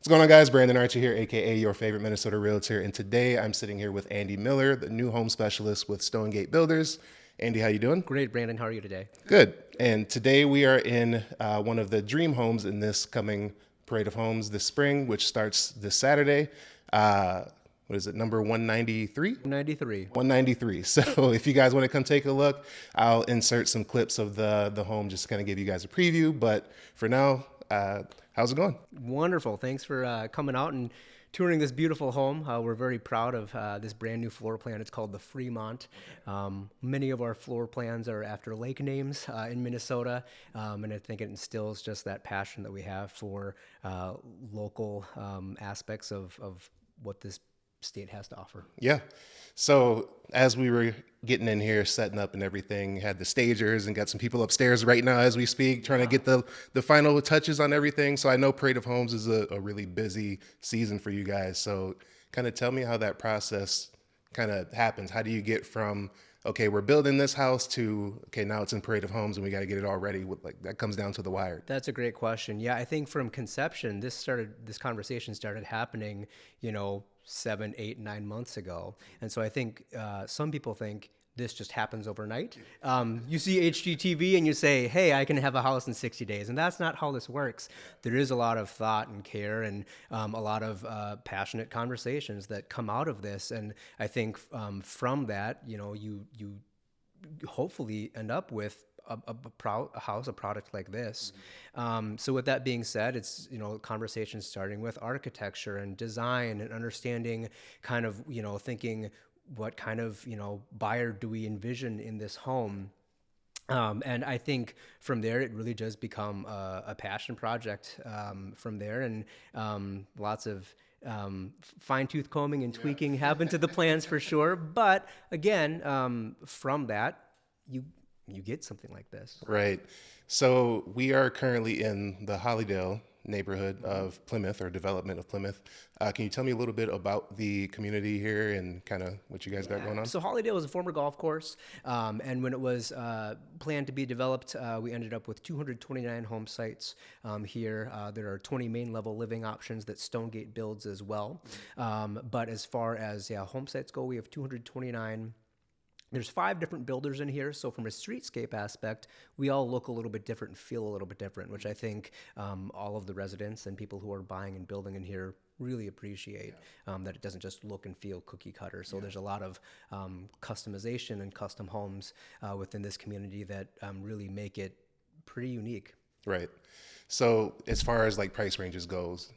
What's going on, guys? BrandonArchie here, aka your favorite Minnesota realtor, and today I'm sitting here with Andy Miller, the new home specialist with Stonegate Builders. Andy, how you doing? Great, Brandon. How are you today? Good. And today we are in one of the dream homes in this coming parade of homes this spring, which starts this Saturday. What is it, number 193? 93. 193. So if you guys want to come take a look, I'll insert some clips of the home just to kind of give you guys a preview. But for now, how's it going? Wonderful. Thanks for coming out and touring this beautiful home. We're very proud of this brand new floor plan. It's called the Fremont. Many of our floor plans are after lake names in Minnesota, and I think it instills just that passion that we have for local aspects of what this state has to offer. Yeah. So as we were getting in here, setting up and everything, had the stagers and got some people upstairs right now as we speak, trying to get the final touches on everything. So I know Parade of Homes is a really busy season for you guys. So kind of tell me how that process kind of happens. How do you get from, okay, we're building this house to, okay, now it's in Parade of Homes and we got to get it all ready. Like that comes down to the wire. That's a great question. Yeah, I think from conception, this conversation started happening, 7, 8, 9 months ago. And so I think some people think this just happens overnight. You see HGTV and you say, hey, I can have a house in 60 days. And that's not how this works. There is a lot of thought and care and a lot of passionate conversations that come out of this. And I think from that, you hopefully end up with a house, a product like this. So with that being said, it's, conversations starting with architecture and design and understanding kind of, thinking what kind of, buyer do we envision in this home? And I think from there, it really does become a passion project from there, and lots of fine-tooth combing and tweaking happen to the plans for sure. But again, from that, you get something like this. Right. So we are currently in the Hollydale neighborhood of Plymouth, or development of Plymouth. Can you tell me a little bit about the community here and kind of what you guys got going on? So Hollydale was a former golf course, and when it was planned to be developed, we ended up with 229 home sites here. There are 20 main level living options that Stonegate builds as well. But as far as home sites go, we have 229. There's 5 different builders in here, so from a streetscape aspect, we all look a little bit different and feel a little bit different, which I think all of the residents and people who are buying and building in here really appreciate, that it doesn't just look and feel cookie cutter. So there's a lot of customization and custom homes within this community that really make it pretty unique. Right. So as far as like price ranges goes,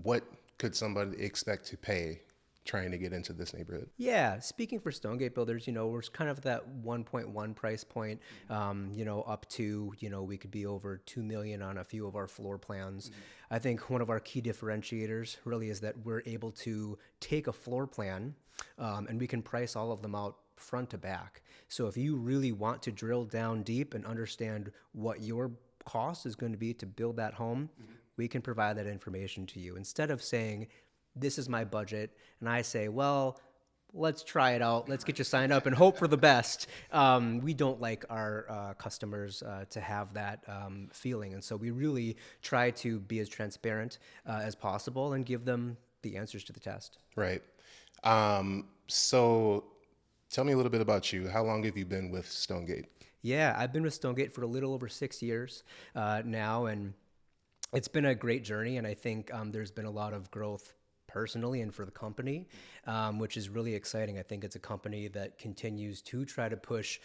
what could somebody expect to pay trying to get into this neighborhood? Yeah, speaking for Stonegate Builders, we're kind of that 1.1 price point, up to, we could be over $2 million on a few of our floor plans. I think one of our key differentiators really is that we're able to take a floor plan and we can price all of them out front to back. So if you really want to drill down deep and understand what your cost is going to be to build that home, we can provide that information to you. Instead of saying, this is my budget, and I say, well, let's try it out. Let's get you signed up and hope for the best. We don't like our customers to have that feeling. And so we really try to be as transparent as possible and give them the answers to the test. Right. So tell me a little bit about you. How long have you been with Stonegate? Yeah, I've been with Stonegate for a little over 6 years now, and it's been a great journey. And I think there's been a lot of growth personally and for the company, which is really exciting. I think it's a company that continues to try to push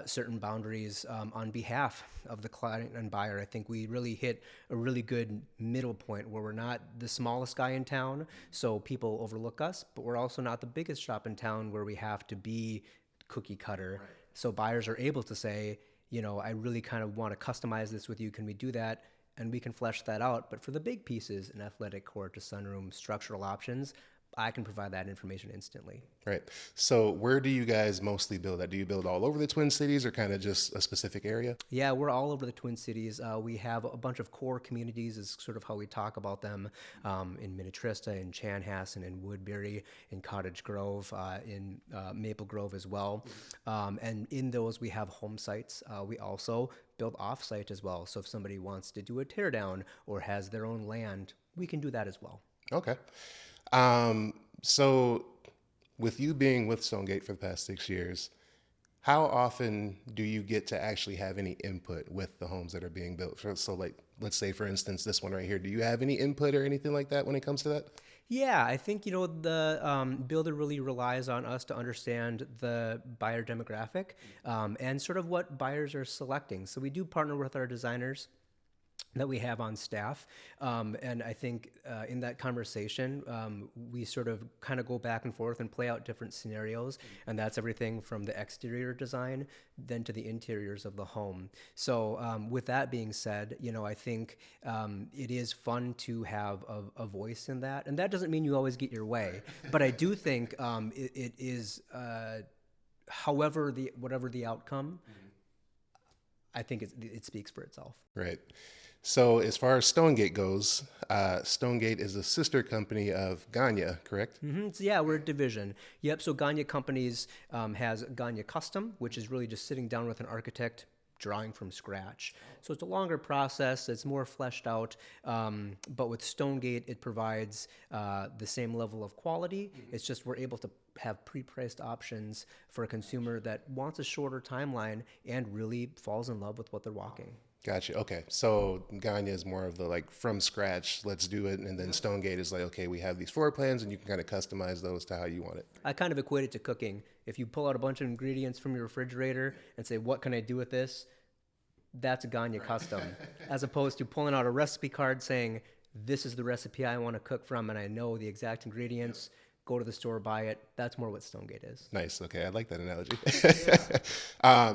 certain boundaries on behalf of the client and buyer. I think we really hit a really good middle point where we're not the smallest guy in town, so people overlook us, but we're also not the biggest shop in town where we have to be cookie cutter. Right. So buyers are able to say, I really kind of want to customize this with you. Can we do that? And we can flesh that out. But for the big pieces, an athletic court to sunroom, structural options, I can provide that information instantly. Right. So where do you guys mostly build at? Do you build all over the Twin Cities or kind of just a specific area? Yeah, we're all over the Twin Cities. We have a bunch of core communities is sort of how we talk about them, in Minnetrista, in Chanhassen, in Woodbury, in Cottage Grove, in Maple Grove as well. And in those, we have home sites. We also build off-site as well. So if somebody wants to do a tear down or has their own land, we can do that as well. Okay. So with you being with Stonegate for the past 6 years, how often do you get to actually have any input with the homes that are being built? So like, let's say for instance, this one right here, do you have any input or anything like that when it comes to that? Yeah, I think, the builder really relies on us to understand the buyer demographic and sort of what buyers are selecting. So we do partner with our designers that we have on staff. And I think in that conversation, we sort of kind of go back and forth and play out different scenarios. And that's everything from the exterior design then to the interiors of the home. So with that being said, I think it is fun to have a voice in that. And that doesn't mean you always get your way. But I do think it is, whatever the outcome, I think it speaks for itself. Right. So as far as Stonegate goes, Stonegate is a sister company of Gagne, correct? So yeah, we're a division. Yep. So Gagne Companies has Gagne Custom, which is really just sitting down with an architect, drawing from scratch. So it's a longer process. It's more fleshed out. But with Stonegate, it provides the same level of quality. It's just we're able to have pre-priced options for a consumer that wants a shorter timeline and really falls in love with what they're walking. Gotcha. Okay. So Gagne is more of the like from scratch, let's do it. And then Stonegate is like, okay, we have these floor plans and you can kind of customize those to how you want it. I kind of equate it to cooking. If you pull out a bunch of ingredients from your refrigerator and say, what can I do with this? That's a Gagne custom, as opposed to pulling out a recipe card saying, this is the recipe I want to cook from and I know the exact ingredients. Go to the store, buy it. That's more what Stonegate is. Nice. Okay. I like that analogy.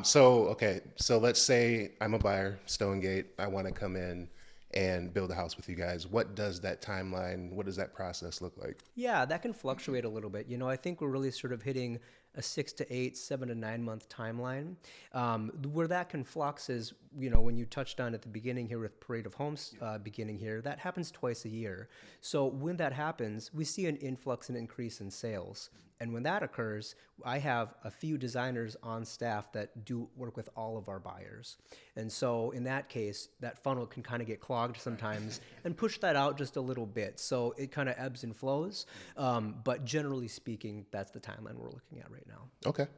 So let's say I'm a buyer, Stonegate. I want to come in and build a house with you guys. What does that timeline, what does that process look like? Yeah, that can fluctuate a little bit. I think we're really sort of hitting a 6 to 8, 7 to 9 month timeline. Where that can flux is, when you touched on at the beginning here with Parade of Homes beginning here, that happens twice a year. So when that happens, we see an influx and increase in sales. And when that occurs, I have a few designers on staff that do work with all of our buyers. And so in that case, that funnel can kind of get clogged sometimes and push that out just a little bit. So it kind of ebbs and flows. But generally speaking, that's the timeline we're looking at right now. Okay.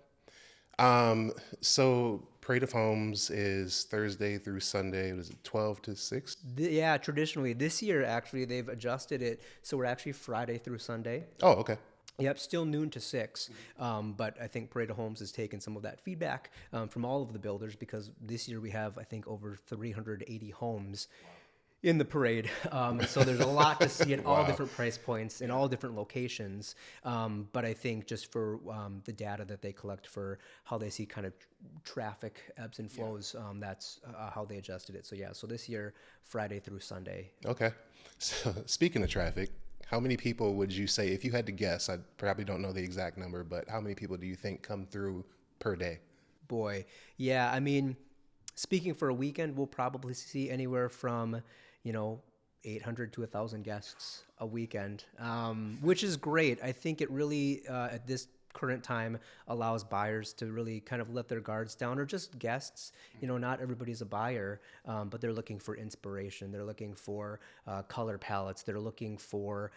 So Parade of Homes is Thursday through Sunday. Was it 12 to 6? Yeah, traditionally. This year, actually, they've adjusted it. So we're actually Friday through Sunday. Oh, okay. Yep, still noon to 6. But I think Parade of Homes has taken some of that feedback from all of the builders because this year we have, I think, over 380 homes in the parade. So there's a lot to see at all different price points in all different locations. But I think just for the data that they collect for how they see kind of traffic ebbs and flows, that's how they adjusted it. So yeah, so this year, Friday through Sunday. Okay. So speaking of traffic, how many people would you say, if you had to guess, I probably don't know the exact number, but how many people do you think come through per day? Boy, yeah, I mean, speaking for a weekend, we'll probably see anywhere from, 800 to 1,000 guests a weekend, which is great. I think it really, at this current time, allows buyers to really kind of let their guards down, or just guests. Not everybody's a buyer, but they're looking for inspiration. They're looking for color palettes. They're looking for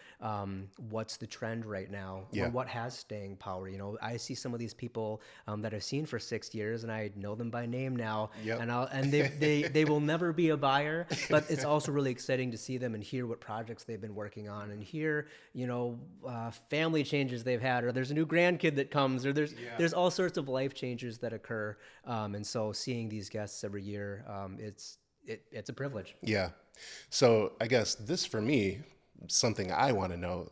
what's the trend right now, or what has staying power. I see some of these people that I've seen for 6 years, and I know them by name now, and they will never be a buyer. But it's also really exciting to see them and hear what projects they've been working on, and hear family changes they've had, or there's a new grandkid that comes, or there's all sorts of life changes that occur, and so seeing these guests every year, it's a privilege. Yeah. So I guess this for me, something I want to know,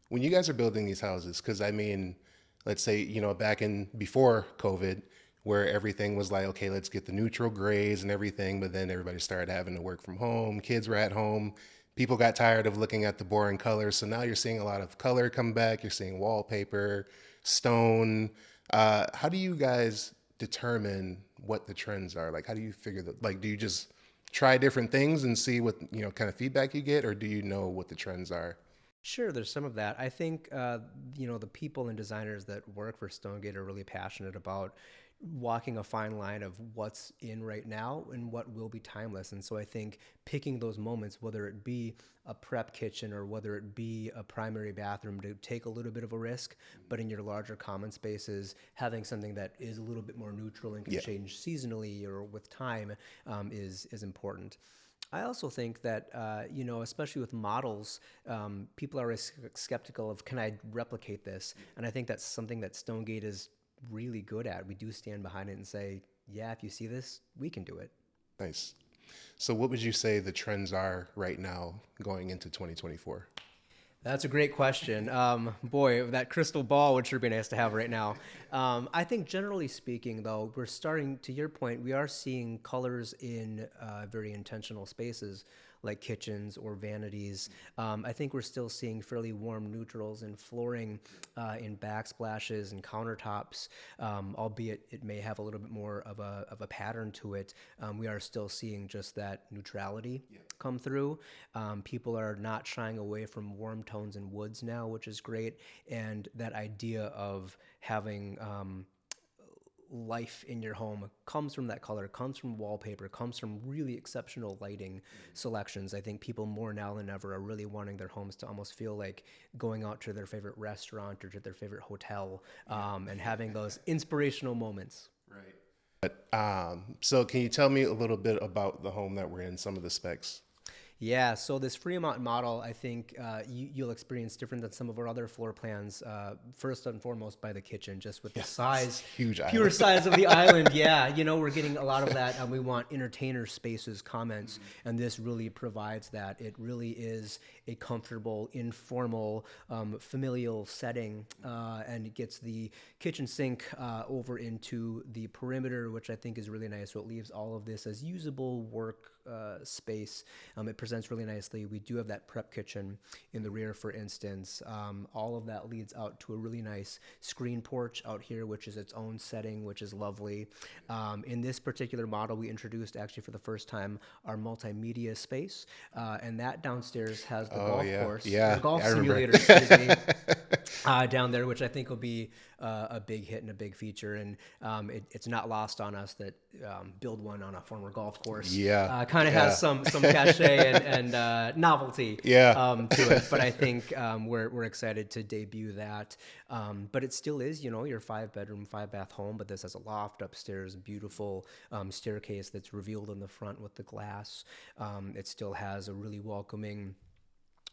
when you guys are building these houses, because I mean, let's say back in before COVID, where everything was like, okay, let's get the neutral grays and everything, but then everybody started having to work from home, kids were at home. People got tired of looking at the boring colors. So now you're seeing a lot of color come back. You're seeing wallpaper, stone. How do you guys determine what the trends are? Like, how do you figure that? Like, do you just try different things and see what, kind of feedback you get? Or do you know what the trends are? Sure, there's some of that. I think, the people and designers that work for Stonegate are really passionate about walking a fine line of what's in right now and what will be timeless. And so I think picking those moments, whether it be a prep kitchen or whether it be a primary bathroom, to take a little bit of a risk, but in your larger common spaces, having something that is a little bit more neutral and can change seasonally or with time is important. I also think that, especially with models, people are skeptical of, can I replicate this? And I think that's something that Stonegate is really good at. We do stand behind it and say, yeah, if you see this, we can do it. Nice. So what would you say the trends are right now going into 2024? That's a great question. Boy, that crystal ball would sure be nice to have right now. I think generally speaking, though, we're starting, to your point, we are seeing colors in very intentional spaces like kitchens or vanities. I think we're still seeing fairly warm neutrals in flooring, in backsplashes and countertops, albeit it may have a little bit more of a pattern to it. We are still seeing just that neutrality come through. People are not shying away from warm tones and woods now, which is great. And that idea of having life in your home comes from that color, comes from wallpaper, comes from really exceptional lighting selections. I think people more now than ever are really wanting their homes to almost feel like going out to their favorite restaurant or to their favorite hotel, and having those inspirational moments. Right. So can you tell me a little bit about the home that we're in, some of the specs? Yeah, so this Fremont model, I think you'll experience different than some of our other floor plans. First and foremost, by the kitchen, just with the size, huge pure island. size of the island. Yeah, we're getting a lot of that. We want entertainer spaces, comments, and this really provides that. It really is a comfortable, informal, familial setting, and it gets the kitchen sink over into the perimeter, which I think is really nice. So it leaves all of this as usable work space. It presents really nicely. We do have that prep kitchen in the rear, for instance. All of that leads out to a really nice screen porch out here, which is its own setting, which is lovely. In this particular model, we introduced actually for the first time our multimedia space, and that downstairs has the golf course, the golf simulator, excuse me, down there, which I think will be a big hit and a big feature. And it's not lost on us that build one on a former golf course kind of has some cachet and novelty to it. But I think we're excited to debut that. But it still is, your 5-bedroom, 5-bath home, but this has a loft upstairs, beautiful staircase that's revealed in the front with the glass. It still has a really welcoming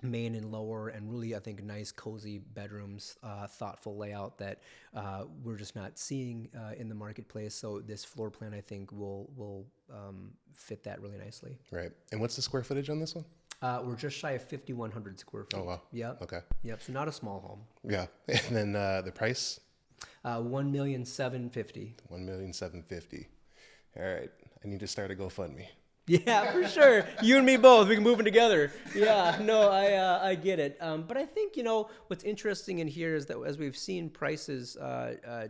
main and lower, and really, I think, nice, cozy bedrooms, thoughtful layout that we're just not seeing in the marketplace. So this floor plan, I think, will fit that really nicely. Right. And what's the square footage on this one? We're just shy of 5,100 square feet. Oh, wow. Yep. Okay. Yep. So not a small home. Yeah. And then the price? $1,750,000. $1,750,000. All right. I need to start a GoFundMe. Yeah, for sure. You and me both. We can move in together. Yeah, no, I get it. But I think, what's interesting in here is that as we've seen prices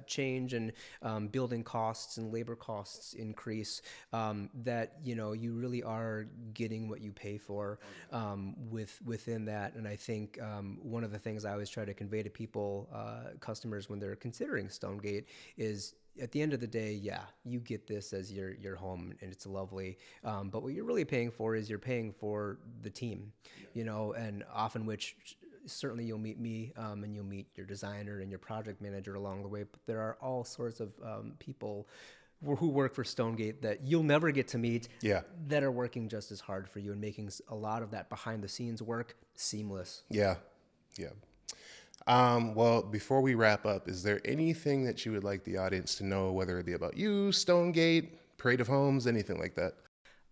change and building costs and labor costs increase, that, you really are getting what you pay for within that. And I think one of the things I always try to convey to people, customers, when they're considering Stonegate is, at the end of the day, yeah, you get this as your home, and it's lovely. But what you're really paying for is you're paying for the team, and often which certainly you'll meet me, and you'll meet your designer and your project manager along the way. But there are all sorts of people who work for Stonegate that you'll never get to meet, that are working just as hard for you and making a lot of that behind the scenes work seamless. Yeah. Well, before we wrap up, is there anything that you would like the audience to know, whether it be about you, Stonegate, Parade of Homes, anything like that?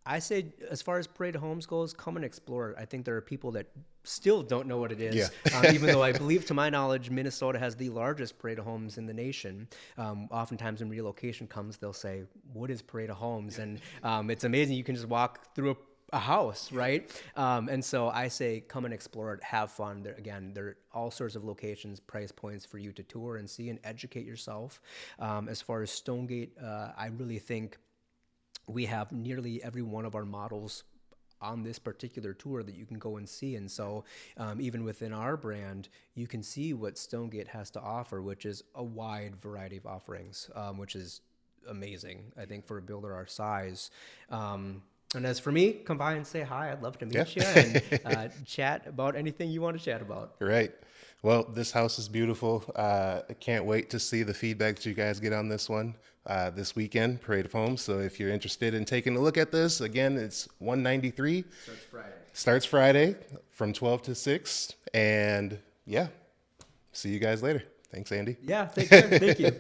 I say, as far as Parade of Homes goes, come and explore it. I think there are people that still don't know what it is, even though I believe, to my knowledge, Minnesota has the largest Parade of Homes in the nation. Oftentimes when relocation comes, they'll say, what is Parade of Homes? And it's amazing. You can just walk through a house, right? And so I say, come and explore it, have fun. There are all sorts of locations, price points for you to tour and see and educate yourself. As far as Stonegate, I really think we have nearly every one of our models on this particular tour that you can go and see. And so even within our brand, you can see what Stonegate has to offer, which is a wide variety of offerings, which is amazing, I think, for a builder our size. And as for me, come by and say hi. I'd love to meet you and chat about anything you want to chat about. Right. Well, this house is beautiful. I can't wait to see the feedback that you guys get on this one this weekend, Parade of Homes. So if you're interested in taking a look at this, again, it's 193. Starts Friday from 12 to 6. And yeah, see you guys later. Thanks, Andy. Yeah, take care. Thank you.